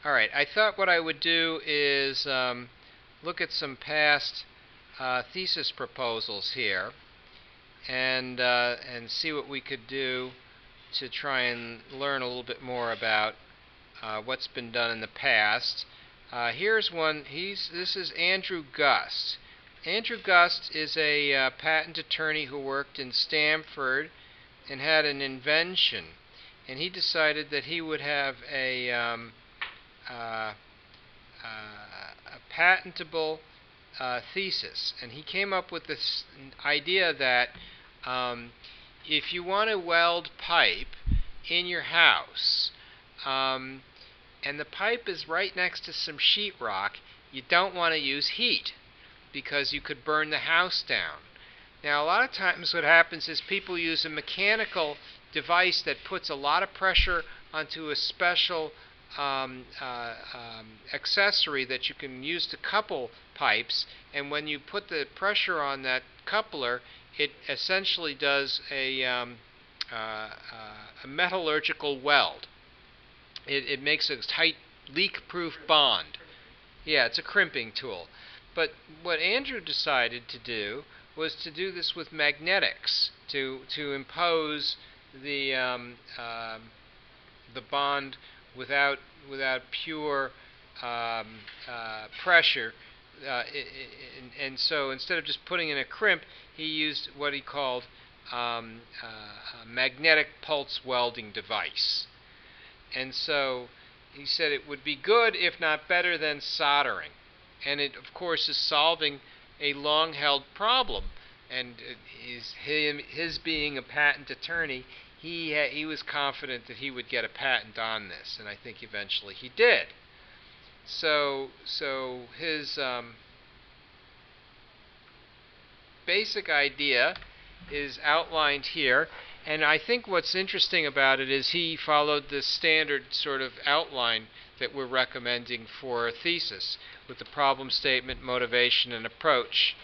Alright, I thought what I would do is look at some past thesis proposals here and see what we could do to try and learn a little bit more about what's been done in the past. Here's one. This is Andrew Gust. Andrew Gust is a patent attorney who worked in Stanford and had an invention, and he decided that he would have a patentable thesis, and he came up with this idea that if you want to weld pipe in your house and the pipe is right next to some sheetrock, you don't want to use heat because you could burn the house down. Now, a lot of times what happens is people use a mechanical device that puts a lot of pressure onto a special accessory that you can use to couple pipes, and when you put the pressure on that coupler, it essentially does a metallurgical weld. It makes a tight leak-proof bond. Yeah, it's a crimping tool. But what Andrew decided to do was to do this with magnetics, to impose the bond without pure pressure, and so instead of just putting in a crimp, he used what he called a magnetic pulse welding device. And so he said it would be good, if not better, than soldering. And it, of course, is solving a long-held problem. And his being a patent attorney, he was confident that he would get a patent on this, and I think eventually he did. So his basic idea is outlined here, and I think what's interesting about it is he followed the standard sort of outline that we're recommending for a thesis, with the problem statement, motivation, and approach.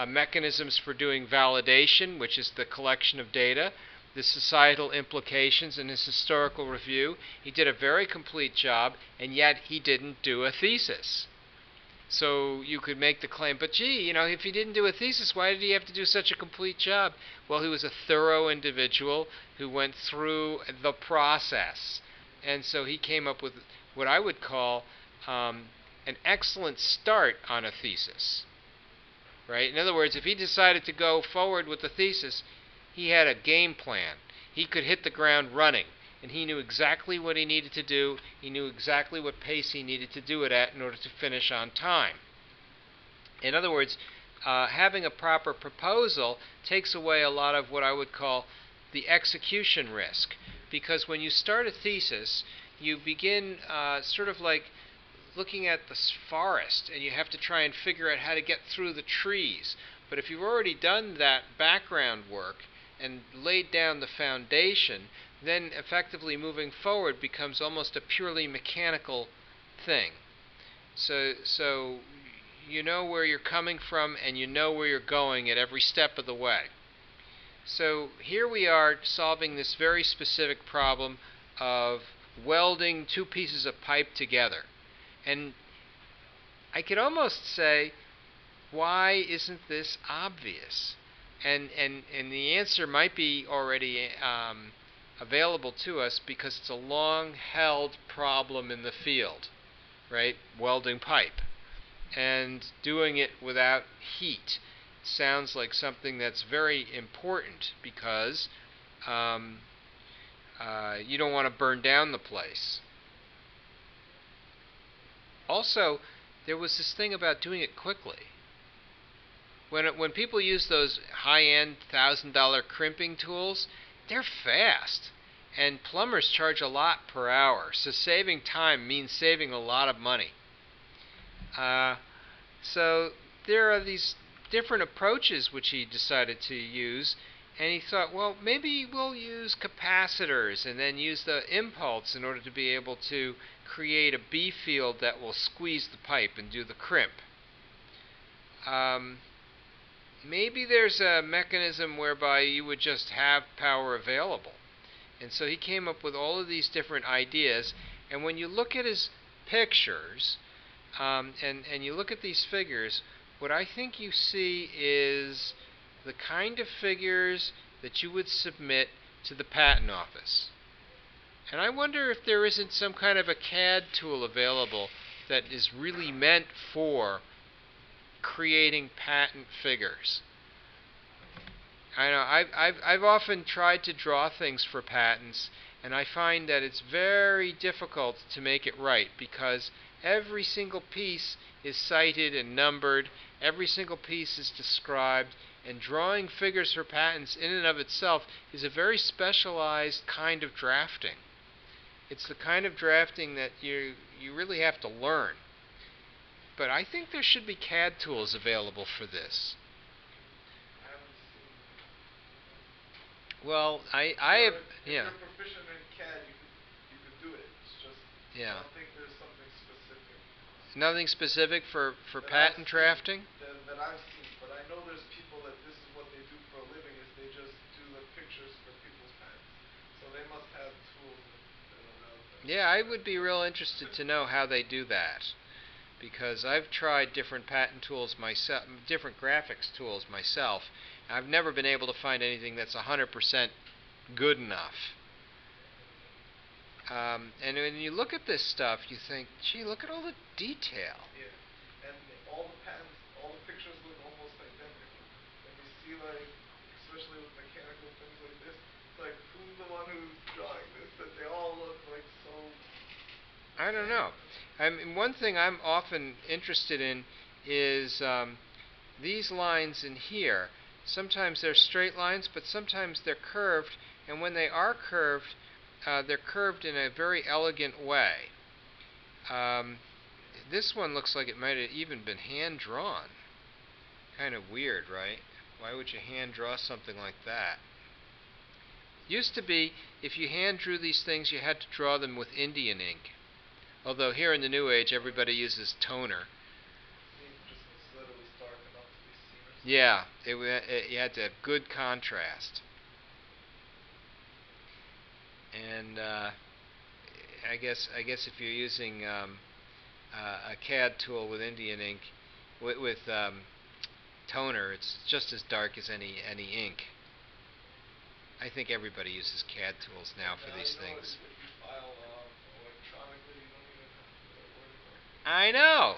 Mechanisms for doing validation, which is the collection of data, the societal implications, and his historical review. He did a very complete job, and yet he didn't do a thesis. So you could make the claim, but gee, if he didn't do a thesis, why did he have to do such a complete job? Well, he was a thorough individual who went through the process. And so he came up with what I would call an excellent start on a thesis. Right? In other words, if he decided to go forward with the thesis, he had a game plan. He could hit the ground running, and he knew exactly what he needed to do. He knew exactly what pace he needed to do it at in order to finish on time. In other words, having a proper proposal takes away a lot of what I would call the execution risk, because when you start a thesis, you begin sort of like looking at the forest, and you have to try and figure out how to get through the trees. But if you've already done that background work and laid down the foundation, then effectively moving forward becomes almost a purely mechanical thing. So you know where you're coming from, and you know where you're going at every step of the way. So here we are solving this very specific problem of welding two pieces of pipe together. And I could almost say, why isn't this obvious? And the answer might be already available to us, because it's a long-held problem in the field, right? Welding pipe. And doing it without heat sounds like something that's very important, because you don't want to burn down the place. Also, there was this thing about doing it quickly. When people use those high-end $1,000 crimping tools, they're fast, and plumbers charge a lot per hour, so saving time means saving a lot of money. So there are these different approaches which he decided to use, and he thought, well, maybe we'll use capacitors and then use the impulse in order to be able to create a B field that will squeeze the pipe and do the crimp. Maybe there's a mechanism whereby you would just have power available. And so he came up with all of these different ideas, and when you look at his pictures, and you look at these figures, what I think you see is the kind of figures that you would submit to the patent office. And I wonder if there isn't some kind of a CAD tool available that is really meant for creating patent figures. I know I've often tried to draw things for patents, and I find that it's very difficult to make it right because every single piece is cited and numbered, every single piece is described, and drawing figures for patents in and of itself is a very specialized kind of drafting. It's the kind of drafting that you really have to learn. But I think there should be CAD tools available for this. Well, I have, yeah. If you're proficient in CAD, you could do it. It's just Yeah. I don't think there's something specific. Nothing specific for patent drafting? That I've seen, but I know there's people that this is what they do for a living is they just do the pictures for people's patents. So they must have tools that allow them. Yeah, I would be real interested to know how they do that. Because I've tried different patent tools myself, different graphics tools myself. I've never been able to find anything that's 100% good enough. And when you look at this stuff, you think, gee, look at all the detail. Yeah, and all the patents, all the pictures look almost identical. When you see, like, especially with mechanical things like this, it's like, who's the one who's drawing this? That they all look like so. I don't know. I mean, one thing I'm often interested in is these lines in here. Sometimes they're straight lines, but sometimes they're curved, and when they are curved, they're curved in a very elegant way. This one looks like it might have even been hand-drawn. Kind of weird, right? Why would you hand-draw something like that? Used to be, if you hand-drew these things, you had to draw them with Indian ink. Although here in the New Age, everybody uses toner. Just so that it was dark enough to be seen or something. Yeah, you had to have good contrast. And I guess if you're using a CAD tool with Indian ink, with toner, it's just as dark as any ink. I think everybody uses CAD tools now for these things. If you file electronically, you don't even have to worry about it. I know.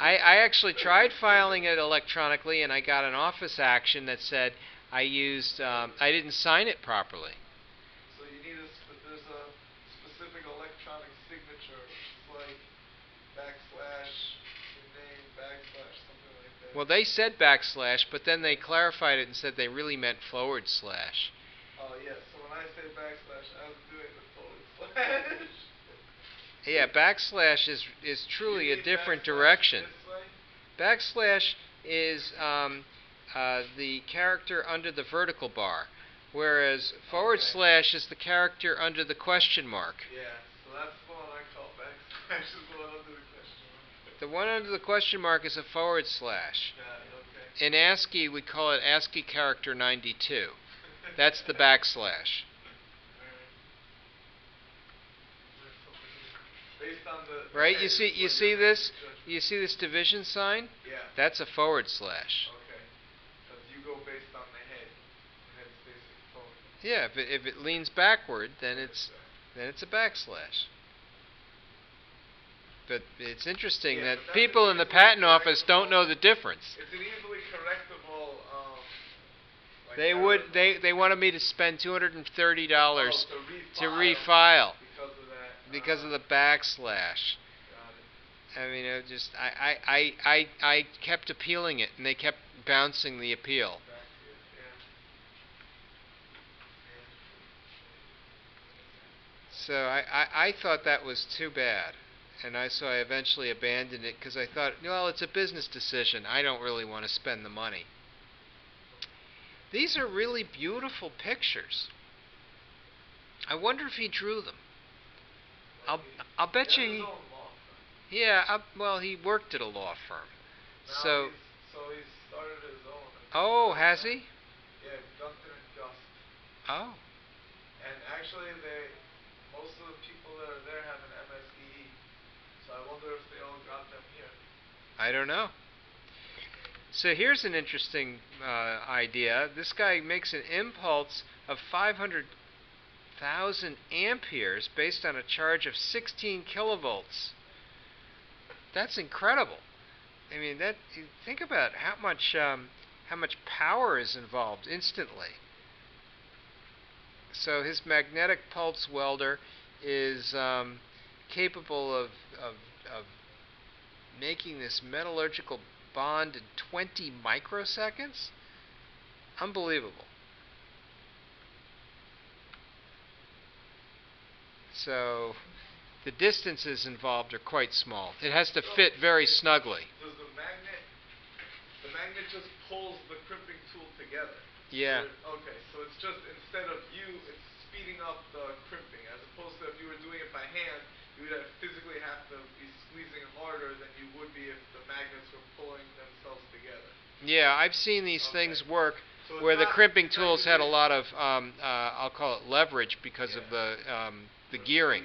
I actually tried filing it electronically, and I got an office action that said I didn't sign it properly. So you need there's a specific electronic signature. It's like backslash your name, backslash something like that. Well, they said backslash, but then they clarified it and said they really meant forward slash. Oh yeah. So when I say backslash, I'm doing the forward slash. Yeah, backslash is truly a different direction. Backslash is the character under the vertical bar, whereas forward slash is the character under the question mark. Yeah, so that's the one I call backslash, is the one under the question mark. The one under the question mark is a forward slash. Okay. In ASCII, we call it ASCII character 92. That's the backslash. Based on the right? You see this division sign? Yeah. That's a forward slash. Okay. Because you go based on the head. The head's facing forward. Yeah, if it leans backward, then it's a backslash. But it's interesting that people in the patent office don't know the difference. It's an easily correctable. They wanted me to spend $230 to refile because of the backslash. Got it. I mean, I kept appealing it, and they kept bouncing the appeal. So I thought that was too bad, and so I eventually abandoned it because I thought, well, it's a business decision. I don't really want to spend the money. These are really beautiful pictures. I wonder if he drew them. I'll bet you. Yeah, well, he worked at a law firm. So he started his own. Oh, has he? Yeah, Gunter and Gust. And Oh. actually, most of the people that are there have an MSEE. I don't know. So here's an interesting idea. This guy makes an impulse of 500,000 amperes based on a charge of 16 kilovolts. That's incredible. I mean, think about how much power is involved instantly. So his magnetic pulse welder is capable of making this metallurgical bond in 20 microseconds? Unbelievable. So the distances involved are quite small. It has to fit very snugly. Does the magnet just pulls the crimping tool together? Yeah. Okay, so it's just, instead of it's speeding up the crimping, as opposed to if you were doing it by hand, you would physically have to be squeezing harder than you would be if the magnets were pulling themselves together. Yeah, I've seen these things work So where the crimping tools had a lot of, I'll call it leverage because of the gearing.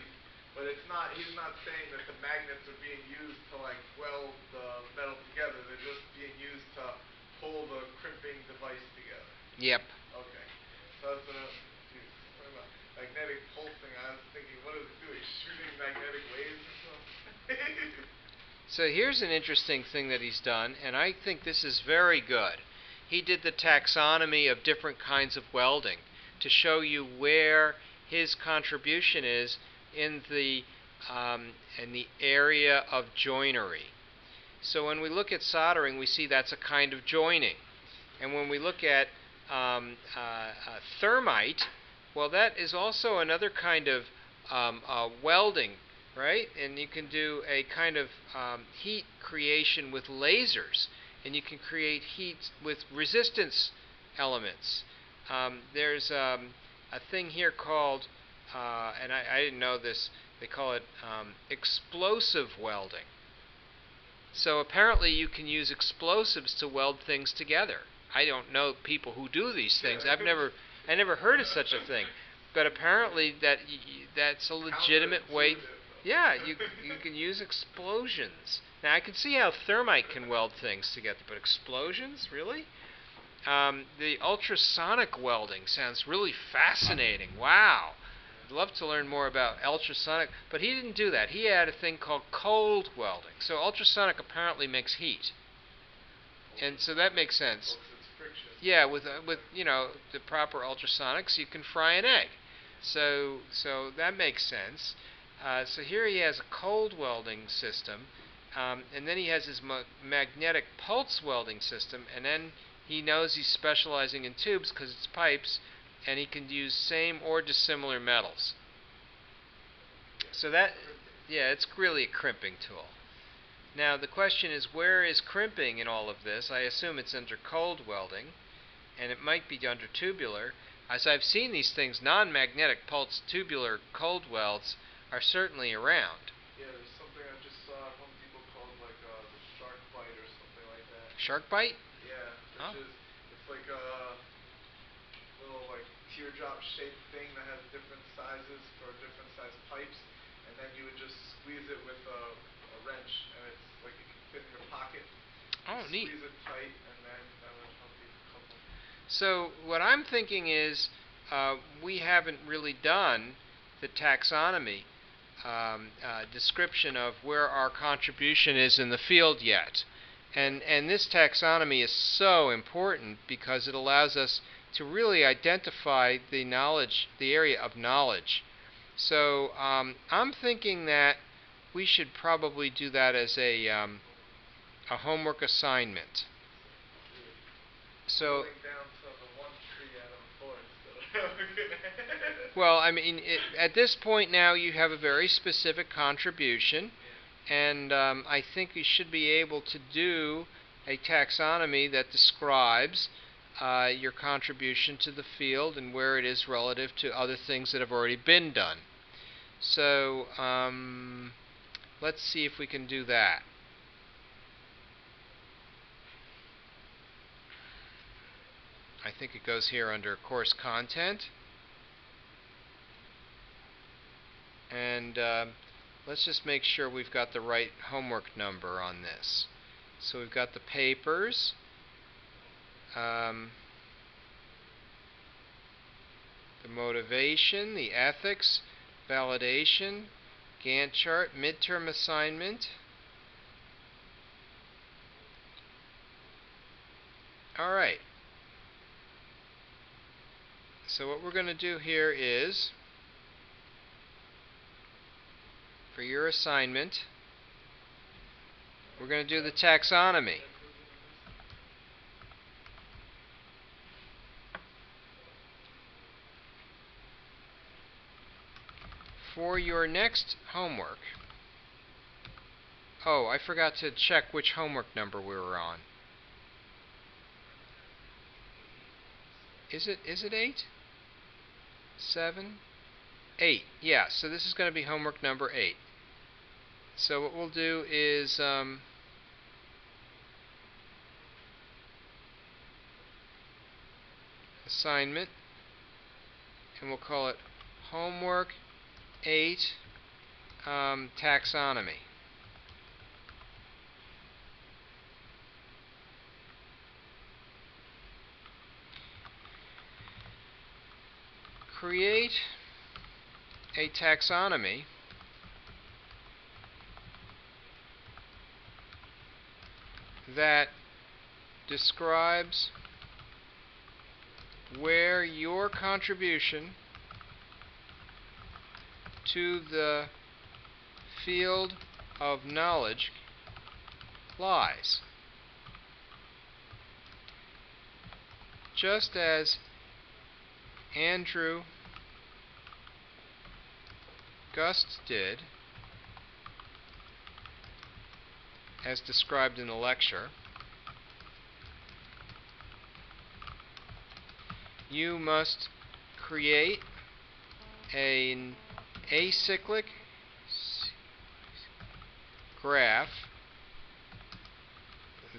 But he's not saying that the magnets are being used to like weld the metal together. They're just being used to pull the crimping device together. Yep. Okay. So that's what talking about magnetic pulsing. I was thinking, what is it doing? Shooting magnetic waves or something? So here's an interesting thing that he's done, and I think this is very good. He did the taxonomy of different kinds of welding to show you where his contribution is in the area of joinery. So when we look at soldering, we see that's a kind of joining. And when we look at thermite, well, that is also another kind of welding, right? And you can do a kind of heat creation with lasers, and you can create heat with resistance elements. There's a thing here called, and I didn't know this, they call it explosive welding. So apparently you can use explosives to weld things together. I don't know people who do these things. I never heard of such a thing. But apparently that's a legitimate way. Yeah, you can use explosions. Now I can see how thermite can weld things together, but explosions, really? The ultrasonic welding sounds really fascinating. Wow. I'd love to learn more about ultrasonic, but he didn't do that. He had a thing called cold welding. So ultrasonic apparently makes heat. And so that makes sense. Yeah, with the proper ultrasonics, you can fry an egg. So that makes sense. So here he has a cold welding system, and then he has his magnetic pulse welding system, and then he knows he's specializing in tubes because it's pipes, and he can use same or dissimilar metals. So it's really a crimping tool. Now the question is, where is crimping in all of this? I assume it's under cold welding, and it might be under tubular. As I've seen these things, non-magnetic pulse tubular cold welds are certainly around. Yeah, there's something I just saw at Home Depot called like the shark bite or something like that. Shark bite? Yeah, it's like a little like teardrop shaped thing that has different sizes for different size pipes, and then you would just squeeze it with a wrench, and it's like it can fit in your pocket. Oh, neat. Squeeze it tight, and then that would help you couple. So what I'm thinking is we haven't really done the taxonomy description of where our contribution is in the field yet. And this taxonomy is so important because it allows us to really identify the area of knowledge. So I'm thinking that we should probably do that as a homework assignment. So, well, I mean, at this point now you have a very specific contribution, and I think you should be able to do a taxonomy that describes your contribution to the field and where it is relative to other things that have already been done. So let's see if we can do that. I think it goes here under course content. And let's just make sure we've got the right homework number on this. So we've got the papers, the motivation, the ethics, validation, Gantt chart, midterm assignment. Alright. So what we're going to do here is, for your assignment, we're going to do the taxonomy. For your next homework, oh, I forgot to check which homework number we were on. Is it 8? 7? 8. Yeah, so this is going to be homework number 8. So what we'll do is assignment, and we'll call it homework 8, taxonomy. Create a taxonomy that describes where your contribution to the field of knowledge lies. Just as Andrew Gust did, as described in the lecture, you must create an acyclic graph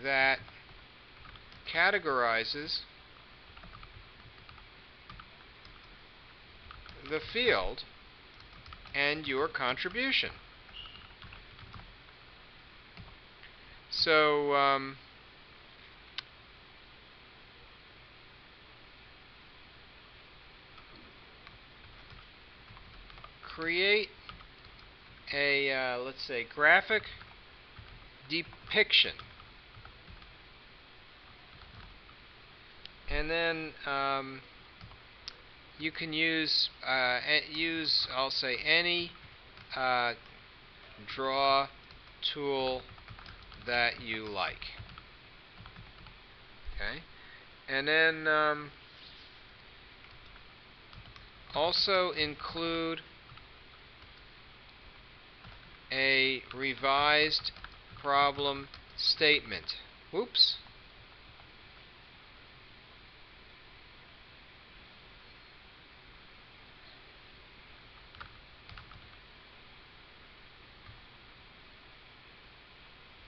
that categorizes the field and your contribution. So create a, let's say, graphic depiction. And then you can use, I'll say, any draw tool that you like. Okay? And then also include a revised problem statement. Whoops.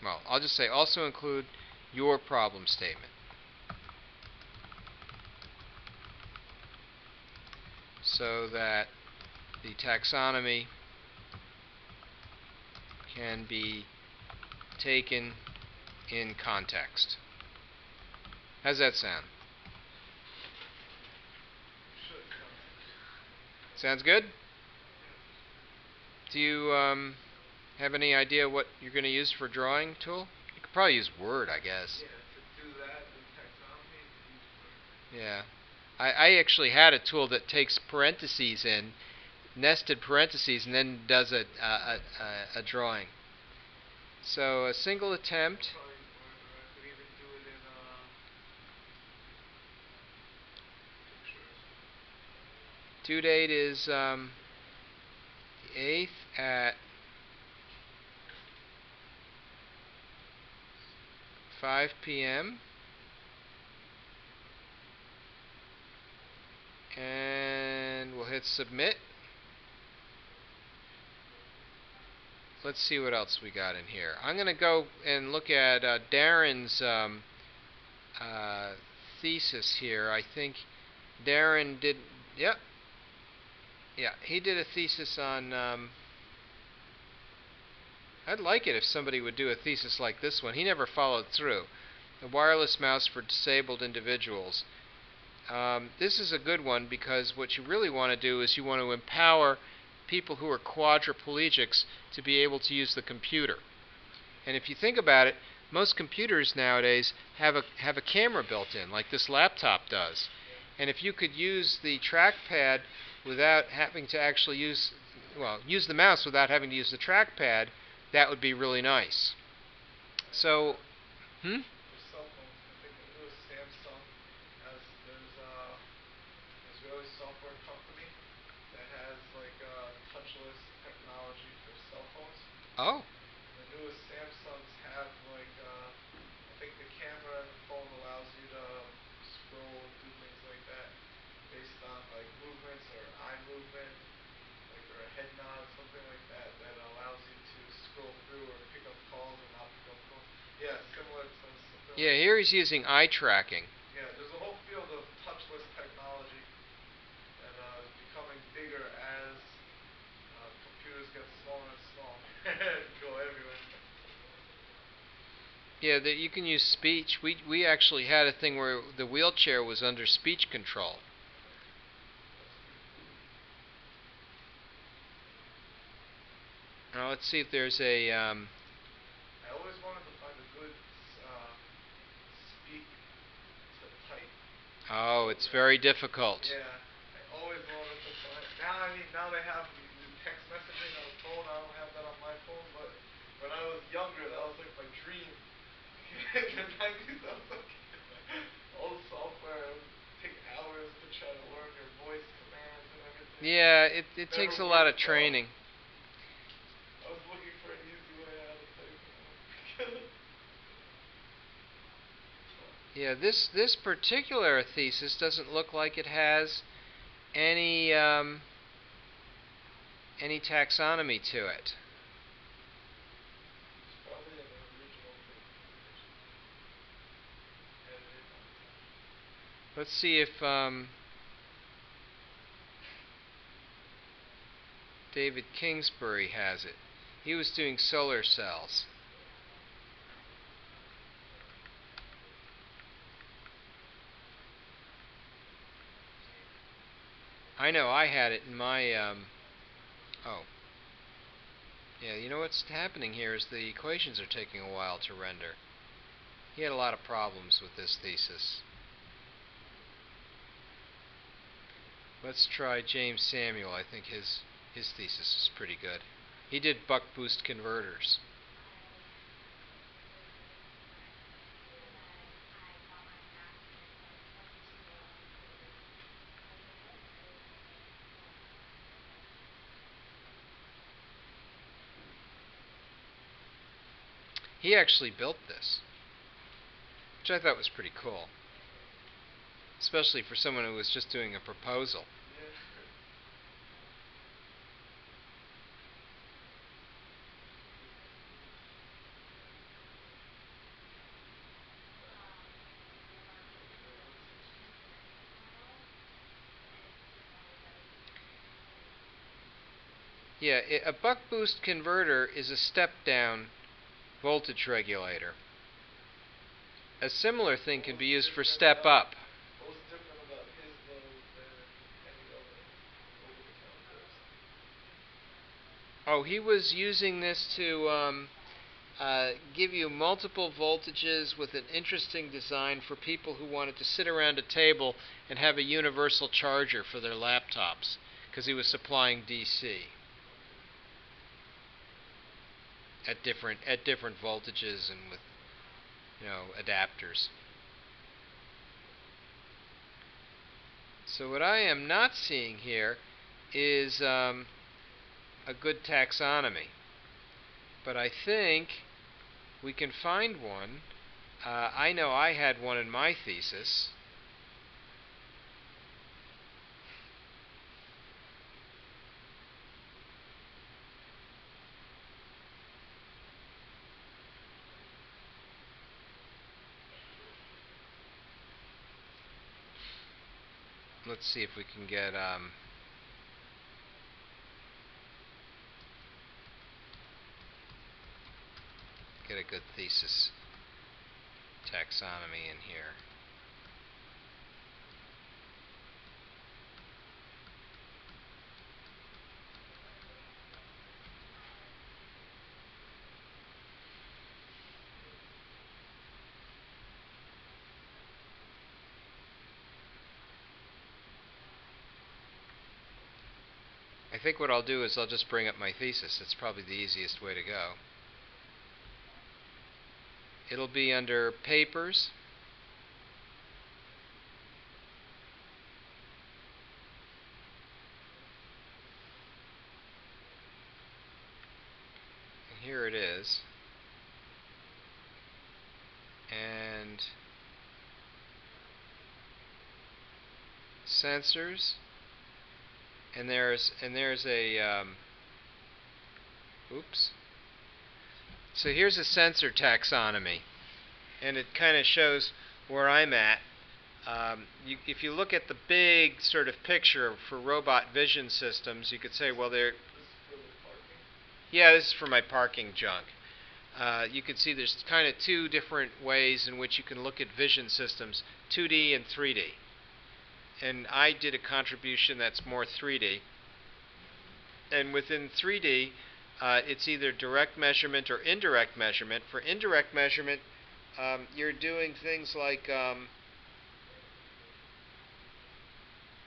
Well, I'll just say also include your problem statement, so that the taxonomy can be taken in context. How's that sound? Sounds good? Do you have any idea what you're going to use for drawing tool? You could probably use Word, I guess. Yeah, to do that, the taxonomy, to use Word. Yeah. I actually had a tool that takes parentheses in, nested parentheses, and then does a drawing. So a single attempt. Probably Word, or I could even do it in pictures. Due date is the 8th at 5 p.m. And we'll hit submit. Let's see what else we got in here. I'm going to go and look at Darren's thesis here. I think Darren did, yep. Yeah, he did a thesis on I'd like it if somebody would do a thesis like this one. He never followed through. A wireless mouse for disabled individuals. This is a good one because what you really want to do is you want to empower people who are quadriplegics to be able to use the computer. And if you think about it, most computers nowadays have a camera built in, like this laptop does. And if you could use the trackpad without having to actually use the mouse without having to use the trackpad, that would be really nice. So, For cell phones, I think the newest Samsung has there's really a software company that has like touchless technology for cell phones. Oh, And the newest Samsungs have like I think the camera in the phone allows you to scroll and do things like that based on like movements or eye movement, like or a head nod, something like that, that allows you to scroll through or pick up calls or not pick up calls. Yeah, similar to something yeah, like here that. he's using eye tracking. Yeah, there's a whole field of touchless technology that is becoming bigger as computers get smaller and smaller and go everywhere. Yeah, that you can use speech. We actually had a thing where the wheelchair was under speech control. That's pretty cool. Now let's see if there's a. I always wanted to find a good speak to type Oh, it's program. very difficult. Yeah, I always wanted to find. Now, I mean, now they have the text messaging on the phone. I don't have that on my phone, but when I was younger, that was like my dream. In the 90s, I was like, all the software, it would take hours to try to learn your voice commands and everything. Yeah, it Never takes a lot worked of well. training. I was looking for an easy way out of typing. And Yeah, this particular thesis doesn't look like it has any any taxonomy to it. it's probably an original image edited, not attached. Let's see if David Kingsbury has it. He was doing solar cells. I know I had it in my oh. Yeah, you know what's happening here is the equations are taking a while to render. He had a lot of problems with this thesis. Let's try James Samuel. I think his thesis is pretty good. He did buck boost converters. He actually built this, which I thought was pretty cool, especially for someone who was just doing a proposal. Yeah. Okay, what's this one? Yeah, a buck boost converter is a step-down voltage regulator. A similar thing can be used for step-up. What was different about his though than any other over-the-counter or something? Oh, he was using this to give you multiple voltages with an interesting design for people who wanted to sit around a table and have a universal charger for their laptops, because he was supplying DC Okay. at different voltages and with adapters. So what I am not seeing here is a good taxonomy, but I think we can find one. I know I had one in my thesis. Let's see if we can get get a good thesis taxonomy in here. I think what I'll do is I'll just bring up my thesis. It's probably the easiest way to go. It'll be under Papers. And here it is. And sensors. And there's a oops. So here's a sensor taxonomy, and it kind of shows where I'm at. If you look at the big sort of picture for robot vision systems, you could say, well, they're this is for my parking junk. You can see there's kind of two different ways in which you can look at vision systems, 2D and 3D. And I did a contribution that's more 3D. And within 3D, it's either direct measurement or indirect measurement. For indirect measurement, you're doing things like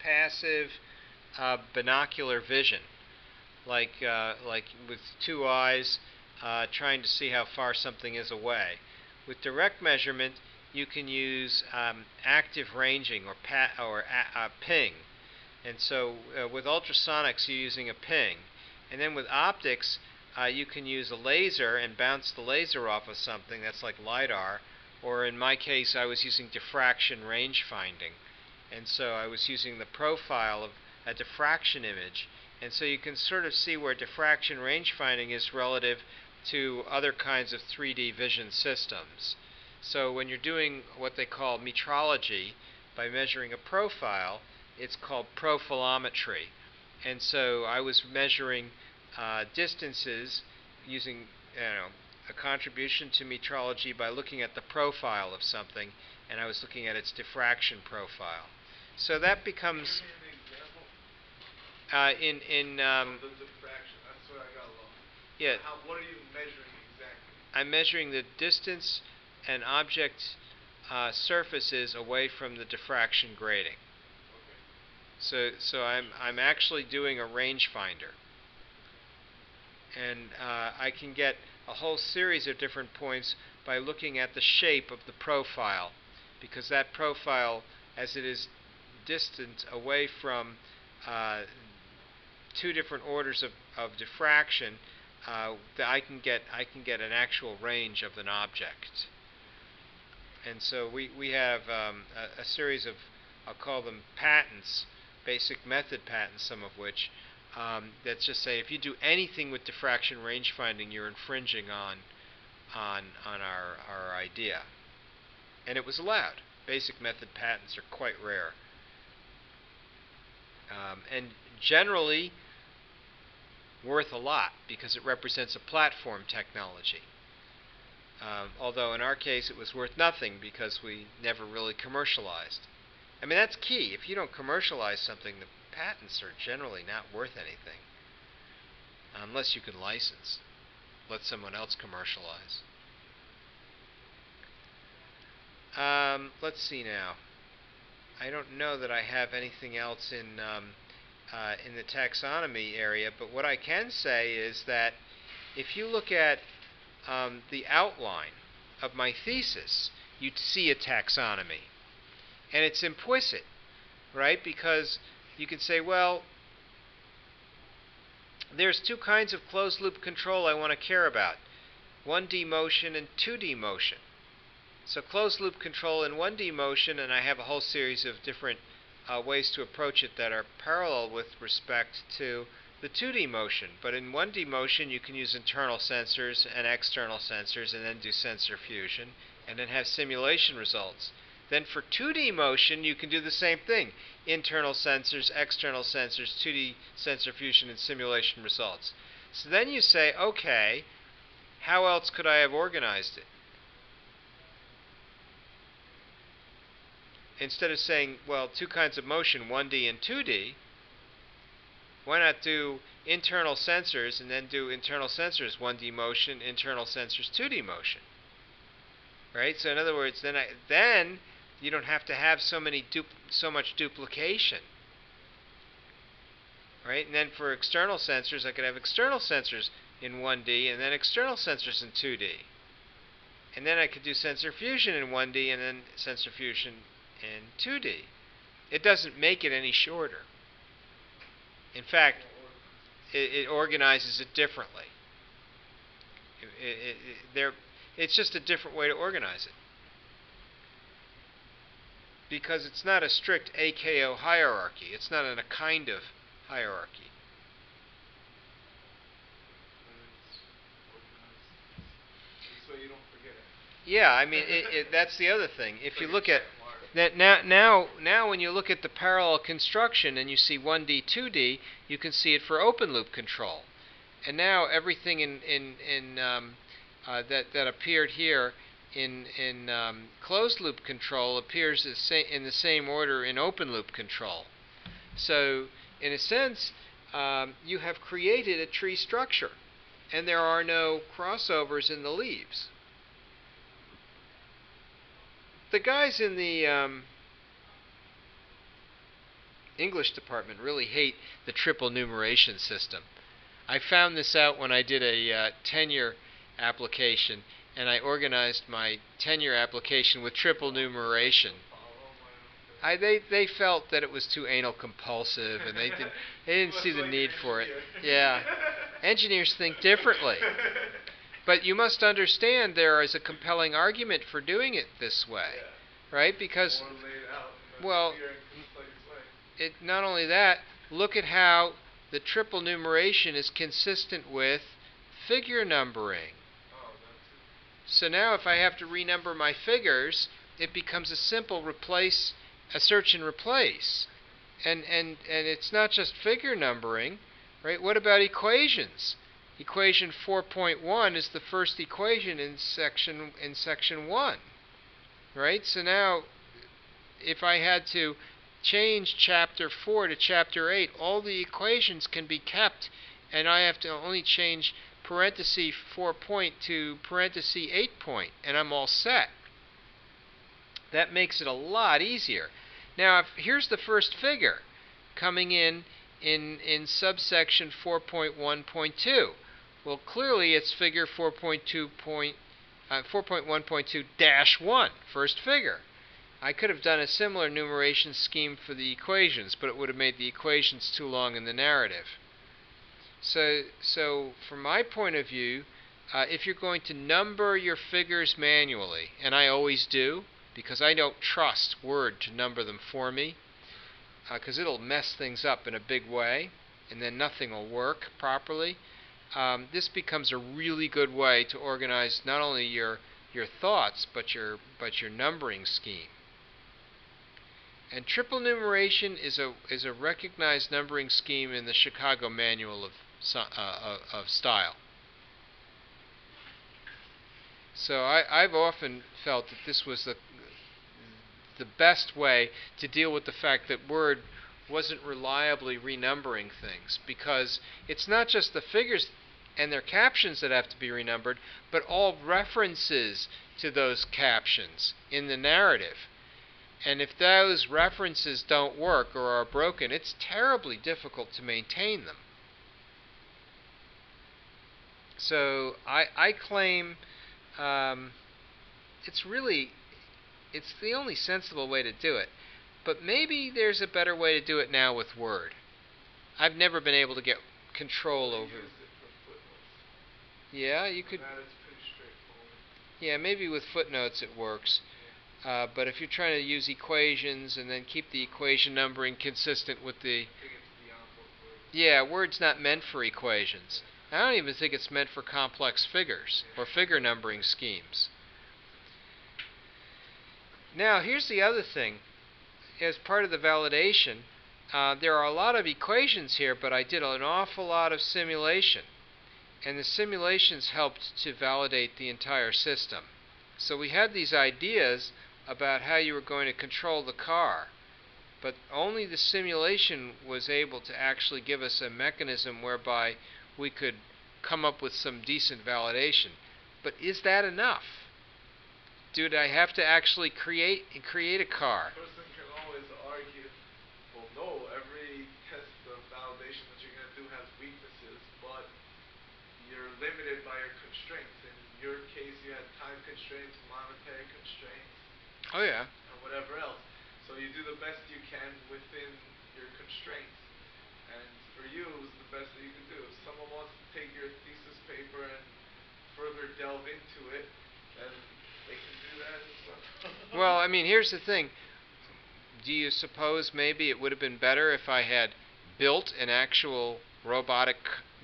passive binocular vision, like with two eyes trying to see how far something is away. With direct measurement, you can use active ranging or ping. And so with ultrasonics, you're using a ping. And then with optics, you can use a laser and bounce the laser off of something. That's like LiDAR. Or in my case, I was using diffraction range finding. And so I was using the profile of a diffraction image. And so you can sort of see where diffraction range finding is relative to other kinds of 3D vision systems. So when you're doing what they call metrology, by measuring a profile, it's called profilometry. And so I was measuring distances using a contribution to metrology by looking at the profile of something, and I was looking at its diffraction profile. So that becomes the diffraction. That's where I got lost. Yeah. What are you measuring exactly? I'm measuring the distance an object surfaces away from the diffraction grating. Okay. So I'm actually doing a rangefinder, and I can get a whole series of different points by looking at the shape of the profile, because that profile, as it is distant away from two different orders of diffraction, I can get an actual range of an object. And so we have a series of, I'll call them patents, basic method patents, some of which that just say if you do anything with diffraction range finding, you're infringing on our idea. And it was allowed. Basic method patents are quite rare. And generally worth a lot because it represents a platform technology. Although in our case it was worth nothing because we never really commercialized. I mean, that's key. If you don't commercialize something, the patents are generally not worth anything. Unless you can license. Let someone else commercialize. Let's see now. I don't know that I have anything else in the taxonomy area, but what I can say is that if you look at the outline of my thesis, you'd see a taxonomy. And it's implicit, right? Because you can say, well, there's two kinds of closed-loop control I want to care about. 1D motion and 2D motion. So closed-loop control in 1D motion, and I have a whole series of different ways to approach it that are parallel with respect to the 2D motion. But in 1D motion, you can use internal sensors and external sensors and then do sensor fusion and then have simulation results. Then for 2D motion, you can do the same thing. Internal sensors, external sensors, 2D sensor fusion, and simulation results. So then you say, okay, how else could I have organized it? Instead of saying, well, two kinds of motion, 1D and 2D, why not do internal sensors and then do internal sensors 1D motion, internal sensors 2D motion? Right? So in other words, then you don't have to have so much duplication. Right? And then for external sensors, I could have external sensors in 1D and then external sensors in 2D. And then I could do sensor fusion in 1D and then sensor fusion in 2D. It doesn't make it any shorter. In fact, it organizes it differently. It's just a different way to organize it. Because it's not a strict AKO hierarchy. It's not a kind of hierarchy. So you don't forget it. Yeah, I mean, that's the other thing. If you look at that now, when you look at the parallel construction and you see 1D, 2D, you can see it for open loop control. And now everything that appeared here in closed loop control appears in the same order in open loop control. So, in a sense, you have created a tree structure, and there are no crossovers in the leaves. The guys in the English department really hate the triple numeration system. I found this out when I did a tenure application, and I organized my tenure application with triple numeration. They felt that it was too anal compulsive, and they didn't see the need for it. Yeah, engineers think differently. But you must understand there is a compelling argument for doing it this way, right? Because, well, not only that, look at how the triple numeration is consistent with figure numbering. So now if I have to renumber my figures, it becomes a simple search and replace. And it's not just figure numbering, right? What about equations? Equation 4.1 is the first equation in section 1, right? So now, if I had to change chapter 4 to chapter 8, all the equations can be kept, and I have to only change parenthesis 4 point to parenthesis 8 point, and I'm all set. That makes it a lot easier. Now, here's the first figure coming in subsection 4.1.2. Well, clearly it's figure 4.1.2-1, first figure. I could have done a similar numeration scheme for the equations, but it would have made the equations too long in the narrative. So from my point of view, if you're going to number your figures manually, and I always do, because I don't trust Word to number them for me, because it'll mess things up in a big way, and then nothing will work properly. This becomes a really good way to organize not only your thoughts, but your numbering scheme. And triple numeration is a recognized numbering scheme in the Chicago Manual of Style. So I've often felt that this was the best way to deal with the fact that Word wasn't reliably renumbering things, because it's not just the figures and their captions that have to be renumbered, but all references to those captions in the narrative. And if those references don't work or are broken, it's terribly difficult to maintain them. So I claim it's the only sensible way to do it. But maybe there's a better way to do it now with Word. I've never been able to get control over it. Yeah, you could. That is pretty straightforward. Yeah, maybe with footnotes it works. But if you're trying to use equations and then keep the equation numbering consistent with the... Yeah, Word's not meant for equations. I don't even think it's meant for complex figures or figure numbering schemes. Now, here's the other thing. As part of the validation, there are a lot of equations here, but I did an awful lot of simulation. and the simulations helped to validate the entire system. So we had these ideas about how you were going to control the car, but only the simulation was able to actually give us a mechanism whereby we could come up with some decent validation. But is that enough? Did I have to actually create a car? A person can always argue, well, no, every test of validation that you're going to do has weaknesses, but you're limited by your constraints. In your case, you had time constraints, monetary constraints, Oh yeah. and whatever else. So you do the best you can within your constraints. And for you, it was the best that you could do. If someone wants to take your thesis paper and further delve into it, then they can do that as well. Well, I mean, here's the thing. Do you suppose maybe it would have been better if I had built an actual robotic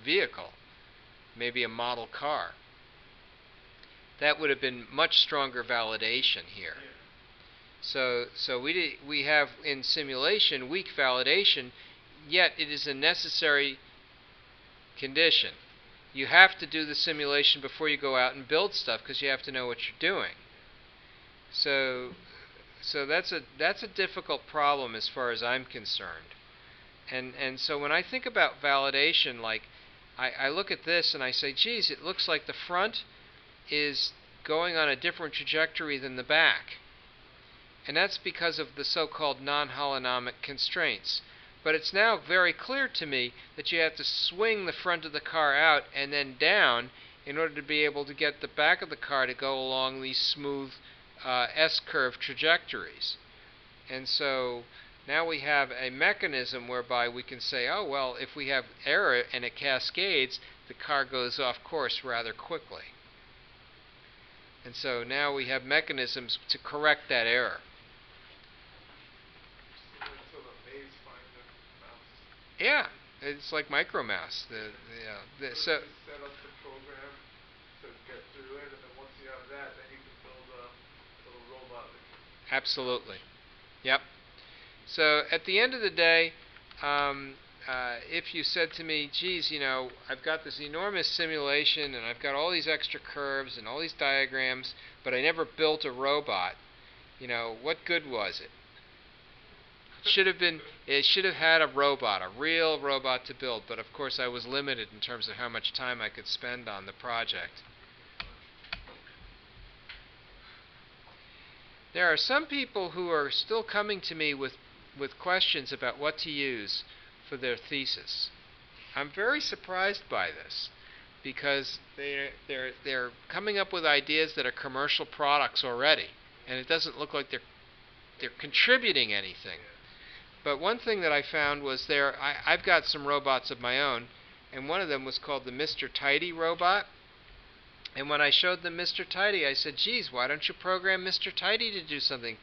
vehicle, maybe a model car? That would have been much stronger validation here. Yeah. So we have in simulation weak validation, yet it is a necessary condition. You have to do the simulation before you go out and build stuff because you have to know what you're doing. So that's a difficult problem as far as I'm concerned. And so when I think about validation, like I look at this and I say, geez, it looks like the front is going on a different trajectory than the back. And that's because of the so-called non-holonomic constraints. But it's now very clear to me that you have to swing the front of the car out and then down in order to be able to get the back of the car to go along these smooth S-curve trajectories. And so now we have a mechanism whereby we can say, oh, well, if we have error and it cascades, the car goes off course rather quickly. And so now we have mechanisms to correct that error. Until the maze finder mouse. Yeah, it's like MicroMouse. So You set up the program to get through it, and then once you have that, then you can build a little robot. Absolutely. Yep. So at the end of the day, if you said to me, geez, I've got this enormous simulation and I've got all these extra curves and all these diagrams, but I never built a robot, what good was it? It should have had a robot, a real robot to build, but of course I was limited in terms of how much time I could spend on the project. There are some people who are still coming to me with questions about what to use for their thesis. I'm very surprised by this because they're coming up with ideas that are commercial products already, and it doesn't look like they're contributing anything. But one thing that I found was I've got some robots of my own, and one of them was called the Mr. Tidy robot. And when I showed them Mr. Tidy, I said, geez, why don't you program Mr. Tidy to do something?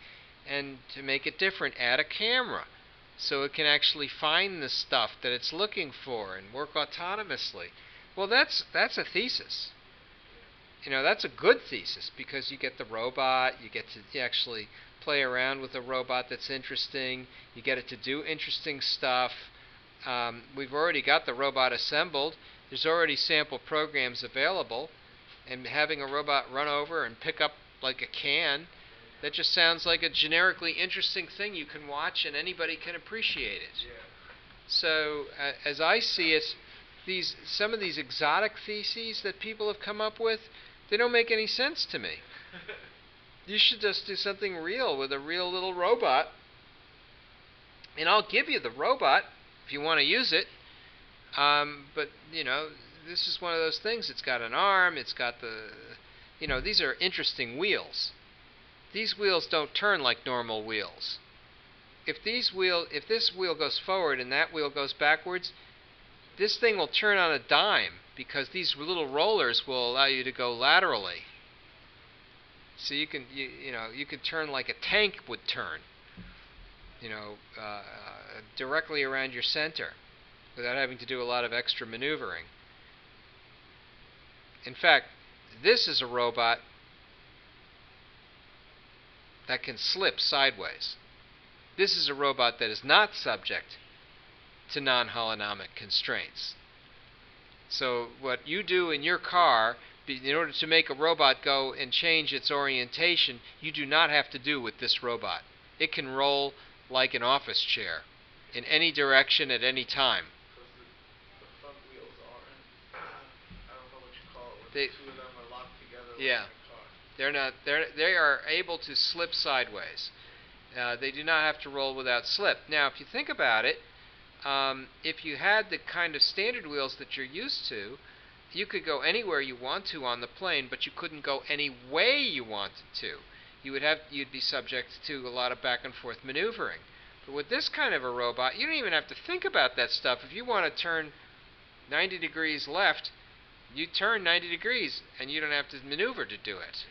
And to make it different, add a camera so it can actually find the stuff that it's looking for and work autonomously. Well, that's a thesis. That's a good thesis because you get the robot, you get to actually play around with a robot that's interesting, you get it to do interesting stuff. We've already got the robot assembled. There's already sample programs available. And having a robot run over and pick up like a can, that just sounds like a generically interesting thing you can watch and anybody can appreciate it. Yeah. So as I see it, some of these exotic theses that people have come up with, they don't make any sense to me. You should just do something real with a real little robot. And I'll give you the robot if you want to use it. But, this is one of those things. It's got an arm. It's got these are interesting wheels. These wheels don't turn like normal wheels. If this wheel goes forward and that wheel goes backwards, this thing will turn on a dime because these little rollers will allow you to go laterally. So you can turn like a tank would turn, directly around your center without having to do a lot of extra maneuvering. In fact, this is a robot that can slip sideways. This is a robot that is not subject to non-holonomic constraints. So what you do in your car, in order to make a robot go and change its orientation, you do not have to do with this robot. It can roll like an office chair in any direction at any time. Because the front wheels aren't, I don't know what you call it, when They, the two of them are locked together yeah, like in a car. they are able to slip sideways. They do not have to roll without slip. Now, if you think about it, if you had the kind of standard wheels that you're used to, you could go anywhere you want to on the plane, but you couldn't go any way you wanted to. You'd be subject to a lot of back and forth maneuvering. But with this kind of a robot, you don't even have to think about that stuff. If you want to turn 90 degrees left, you turn 90 degrees, and you don't have to maneuver to do it.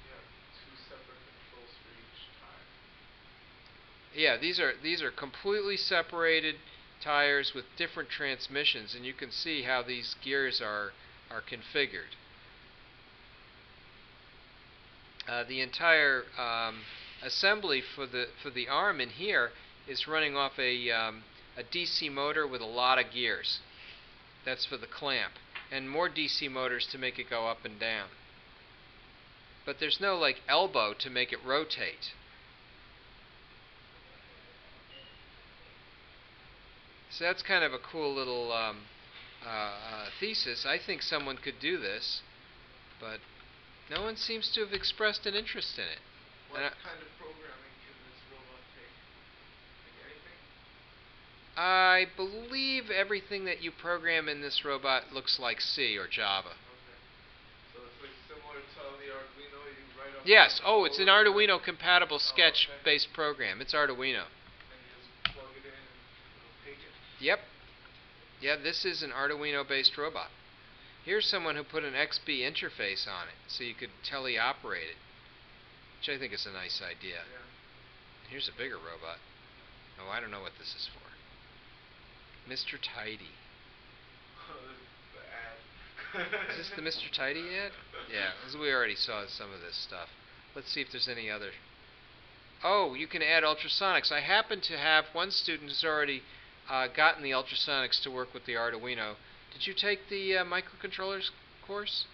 Yeah, two separate controls for each tire. Yeah, these are completely separated tires with different transmissions, and you can see how these gears are configured. The entire assembly for the arm in here is running off a DC motor with a lot of gears. That's for the clamp, and more DC motors to make it go up and down. But there's no like elbow to make it rotate. So that's kind of a cool little thesis. I think someone could do this, but no one seems to have expressed an interest in it. What kind of programming can this robot take? Like anything? I believe everything that you program in this robot looks like C or Java. Okay. So it's like similar to the Arduino, you write up. Yes. Oh, it's an Arduino compatible okay. sketch-based program. It's Arduino. And you just plug it in and it'll take it. Yep. Yeah, this is an Arduino-based robot. Here's someone who put an XB interface on it, so you could teleoperate it, which I think is a nice idea. Yeah. Here's a bigger robot. Oh, I don't know what this is for. Mr. Tidy. The ad. Is this the Mr. Tidy ad? Yeah, because we already saw some of this stuff. Let's see if there's any other. Oh, you can add ultrasonics. I happen to have one student who's already gotten the ultrasonics to work with the Arduino. Did you take the microcontrollers course?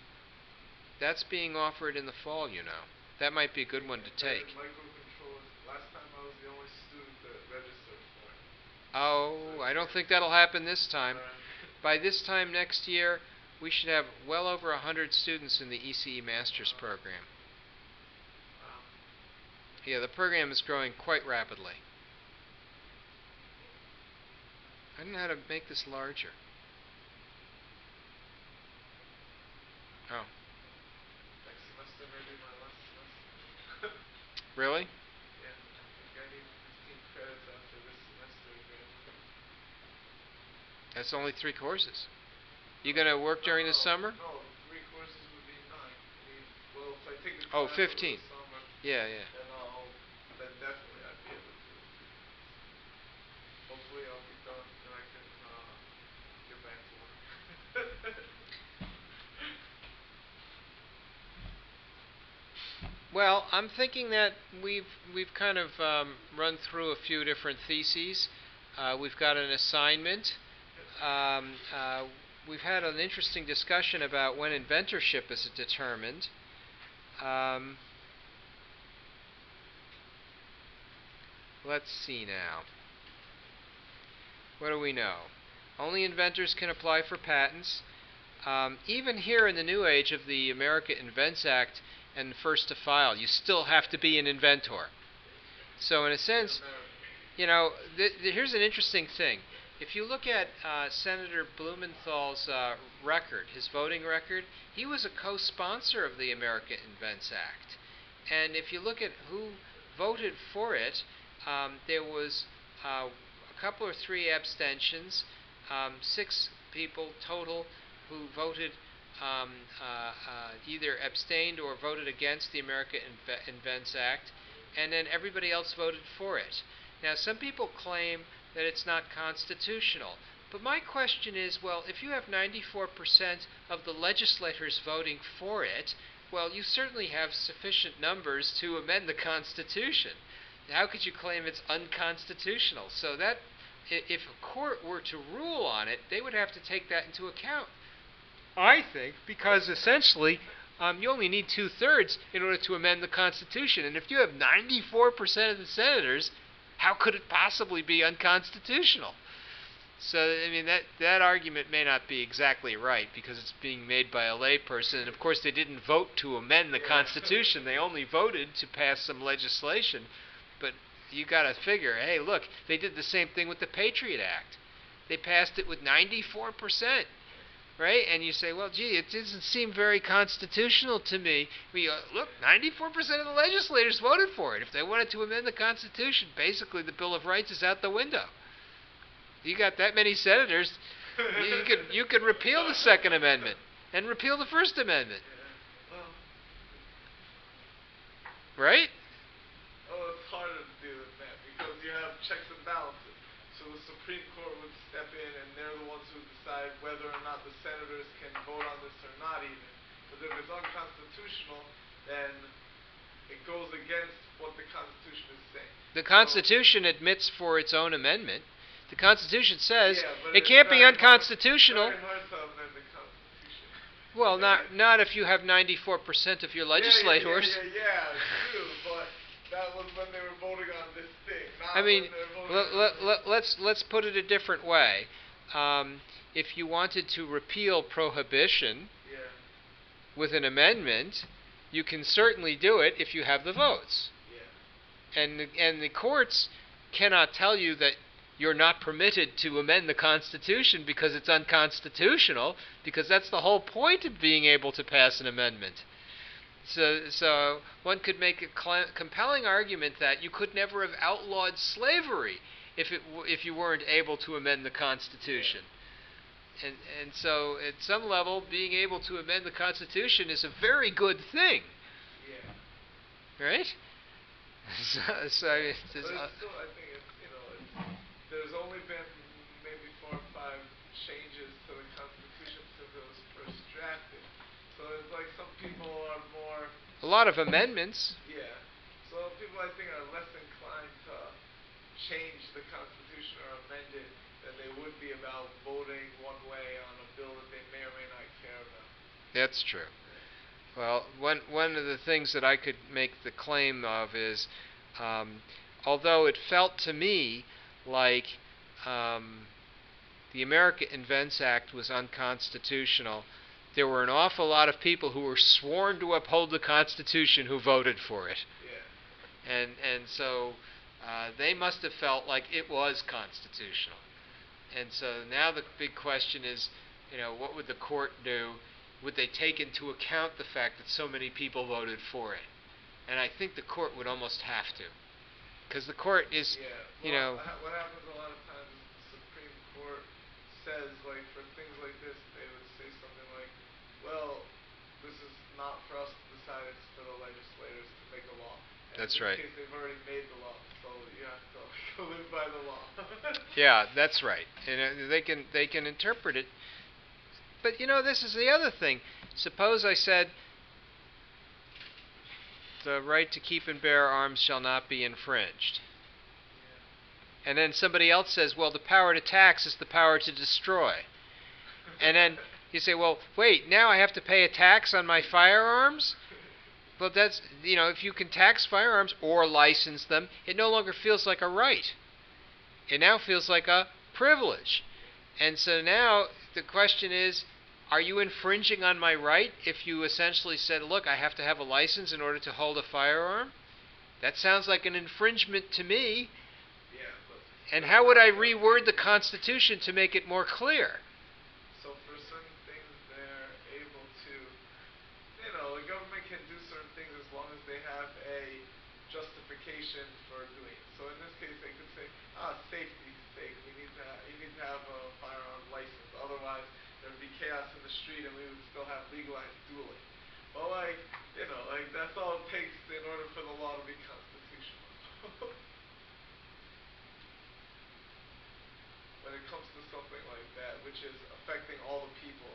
That's being offered in the fall, you know. That might be a good one to take. Microcontrollers. Last time I was the only student that registered for it. Oh, I don't think that'll happen this time. By this time next year, we should have well over 100 students in the ECE Masters program. Wow. Yeah, the program is growing quite rapidly. I don't know how to make this larger. Oh. Next semester, maybe my last semester. Really? Yeah, I think I need 15 credits after this semester to graduate. That's only 3 courses. You going to work during the summer? No, 3 courses would be 9. Well, if I take the Oh, class 15. over the summer, Yeah, yeah. then definitely I'd be able to do it. Hopefully I'll be done and I can get back to work. Well, I'm thinking that we've kind of run through a few different theses. We've got an assignment. We've had an interesting discussion about when inventorship is determined. Let's see now. What do we know? Only inventors can apply for patents. Even here in the new age of the America Invents Act and first to file, you still have to be an inventor. So in a sense, you know, here's an interesting thing. If you look at Senator Blumenthal's record, his voting record, he was a co-sponsor of the America Invents Act. And if you look at who voted for it, there was a couple or 3 abstentions, 6 people total who voted either abstained or voted against the America Invents Act, and then everybody else voted for it. Now, some people claim that it's not constitutional, but my question is, well, if you have 94% of the legislators voting for it, well, you certainly have sufficient numbers to amend the Constitution. How could you claim it's unconstitutional? So that, if a court were to rule on it, they would have to take that into account. I think because essentially you only need 2/3 in order to amend the Constitution. And if you have 94% of the senators, how could it possibly be unconstitutional? So, I mean, that argument may not be exactly right because it's being made by a layperson. And, of course, they didn't vote to amend the Constitution. They only voted to pass some legislation. But you got to figure, hey, look, they did the same thing with the Patriot Act. They passed it with 94%. Right? And you say, well, gee, it doesn't seem very constitutional to me. Look, 94% of the legislators voted for it. If they wanted to amend the Constitution, basically the Bill of Rights is out the window. You got that many senators, you could repeal the Second Amendment and repeal the First Amendment. Right? Oh, it's harder to do than that because you have checks and balances. So the Supreme Court would step in and they're the ones who decide whether or not the senators can vote on this or not even. Because if it's unconstitutional, then it goes against what the Constitution is saying. The Constitution admits for its own amendment. The Constitution says but it can't be unconstitutional. It's very hard to amend the Constitution. Well, not if you have 94% of your legislators. Yeah, true, but that was when they were voting on this thing. I mean, let's put it a different way. If you wanted to repeal prohibition with an amendment, you can certainly do it if you have the votes. And the courts cannot tell you that you're not permitted to amend the Constitution because it's unconstitutional, because that's the whole point of being able to pass an amendment. So one could make a compelling argument that you could never have outlawed slavery if you weren't able to amend the Constitution. And so at some level, being able to amend the Constitution is a very good thing. Right? So still, I think there's only been maybe 4 or 5 changes to the Constitution since it was first drafted. So it's like some people are more... A lot of amendments. Yeah. So people, I think, are less inclined to change the Constitution or amend it than they would be about voting one way on a bill that they may or may not care about. That's true. Well, one of the things that I could make the claim of is, although it felt to me like the America Invents Act was unconstitutional, there were an awful lot of people who were sworn to uphold the Constitution who voted for it. And so they must have felt like it was constitutional. And so now the big question is, what would the court do? Would they take into account the fact that so many people voted for it? And I think the court would almost have to. Because the court is, what happens a lot of times is the Supreme Court says, like, for things like this, they would say something like, well, this is not for us to decide, it's for the legislators to make a law. And that's in right. this case, they've already made the law, so you have to live by the law. Yeah, that's right. And they can interpret it. But this is the other thing. Suppose I said the right to keep and bear arms shall not be infringed. And then somebody else says, well, the power to tax is the power to destroy. And then you say, well, wait, now I have to pay a tax on my firearms? Well, that's, if you can tax firearms or license them, it no longer feels like a right. It now feels like a privilege. And so now the question is, are you infringing on my right if you essentially said, look, I have to have a license in order to hold a firearm? That sounds like an infringement to me. And how would I reword the Constitution to make it more clear? So for certain things, they're able to, the government can do certain things as long as they have a justification for doing it. So in this case, they could say, safety's sake, you need to have a firearm license. Otherwise, there'd be chaos in the street and we would still have legalized dueling. But that's all it takes in order for the law to be constitutional. When it comes to something like that, which is affecting all the people,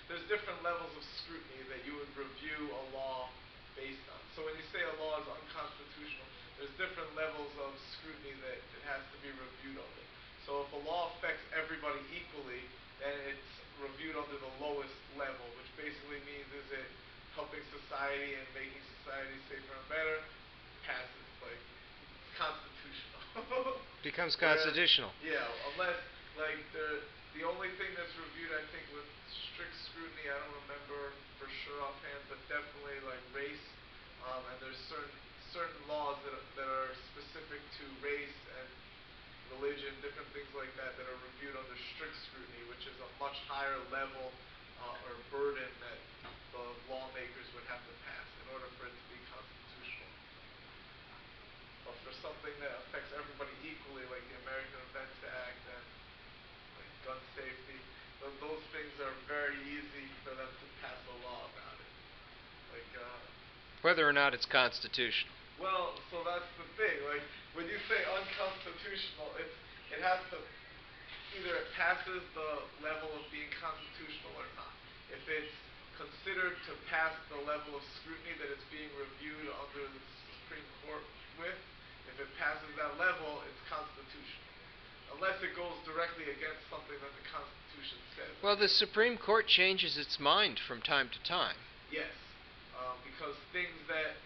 there's different levels of scrutiny that you would review a law based on. So when you say a law is unconstitutional, there's different levels of scrutiny that it has to be reviewed under. So if a law affects everybody equally, then it's reviewed under the lowest level society and making society safer and better, passes. Like, it's constitutional. Becomes Whereas, constitutional. yeah, unless, like, the only thing that's reviewed, I think, with strict scrutiny, I don't remember for sure offhand, but definitely, like, race, and there's certain laws that are specific to race and religion, different things like that, that are reviewed under strict scrutiny, which is a much higher level or burden that the lawmakers would have to pass in order for it to be constitutional. But for something that affects everybody equally, like the American Invents Act and like gun safety, those things are very easy for them to pass a law about it. Like, whether or not it's constitutional. well, so that's the thing. Like, when you say unconstitutional, it has to either it passes the level of being constitutional or not. If it's considered to pass the level of scrutiny that it's being reviewed under the Supreme Court with, if it passes that level, it's constitutional. Unless it goes directly against something that the Constitution says. Well, the Supreme Court changes its mind from time to time. Yes, because things that,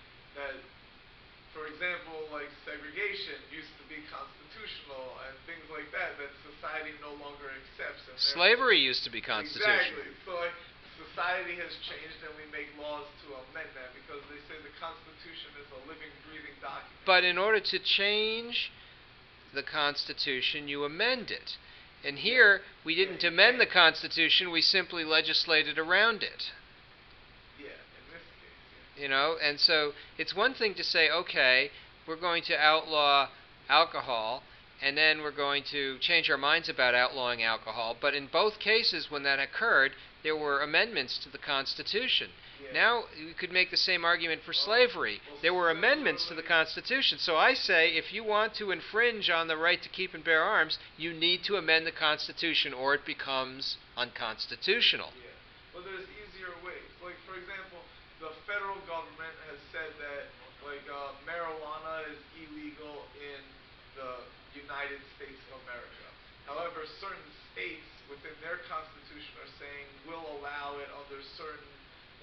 for example, like segregation used to be constitutional, and things like that society no longer accepts. And slavery used to be constitutional. Exactly. So like, society has changed, and we make laws to amend that because they say the Constitution is a living, breathing document. But in order to change the Constitution, you amend it. And here, we didn't amend the Constitution, we simply legislated around it. Yeah, in this case, You know, and so it's one thing to say, okay, we're going to outlaw alcohol, and then we're going to change our minds about outlawing alcohol. But in both cases, when that occurred, there were amendments to the Constitution. Yeah. Now, you could make the same argument for slavery. There were amendments to the Constitution. So I say, if you want to infringe on the right to keep and bear arms, you need to amend the Constitution, or it becomes unconstitutional. Yeah. Well, there's easier ways. Like, for example, the federal government has said that, like, marijuana is illegal in the United States of America. However, certain states within their constitution are saying we'll allow it under certain,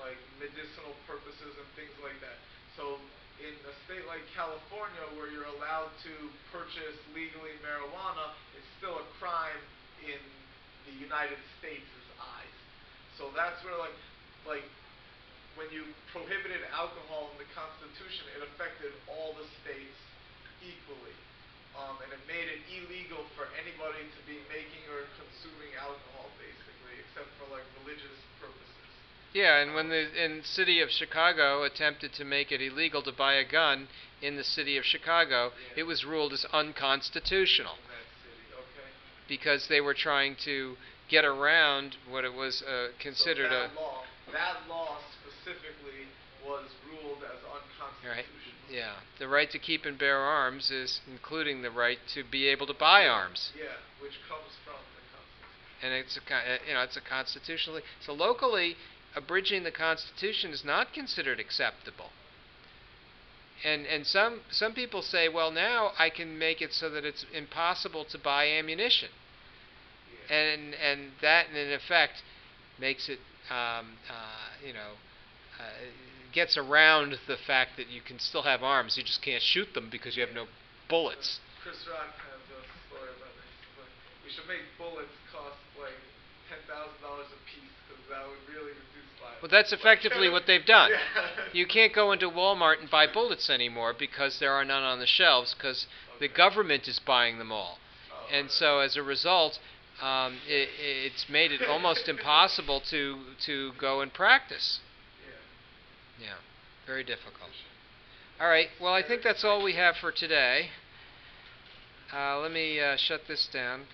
like, medicinal purposes and things like that. So in a state like California, where you're allowed to purchase legally marijuana, it's still a crime in the United States' eyes. So that's where, like when you prohibited alcohol in the Constitution, it affected all the states equally. And it made it illegal for anybody to be making or consuming alcohol, basically, except for, like, religious purposes. Yeah, and when the city of Chicago attempted to make it illegal to buy a gun in the city of Chicago, it was ruled as unconstitutional. In that city, okay. Because they were trying to get around what it was considered so that law specifically was ruled as unconstitutional. Right. Yeah, the right to keep and bear arms is including the right to be able to buy arms. Yeah, which comes from the Constitution. And it's a constitutionally. So locally, abridging the Constitution is not considered acceptable. And some people say, well, now I can make it so that it's impossible to buy ammunition. Yeah. And that, in effect, makes it gets around the fact that you can still have arms. You just can't shoot them because you have no bullets. Chris Rock has a story about this. We should make bullets cost like $10,000 a piece, because that would really reduce violence. Well, that's effectively what they've done. Yeah. You can't go into Walmart and buy bullets anymore because there are none on the shelves, because the government is buying them all. And so as a result, it's made it almost impossible to go and practice. Yeah, very difficult. All right, well, I think that's all we have for today. Let me shut this down.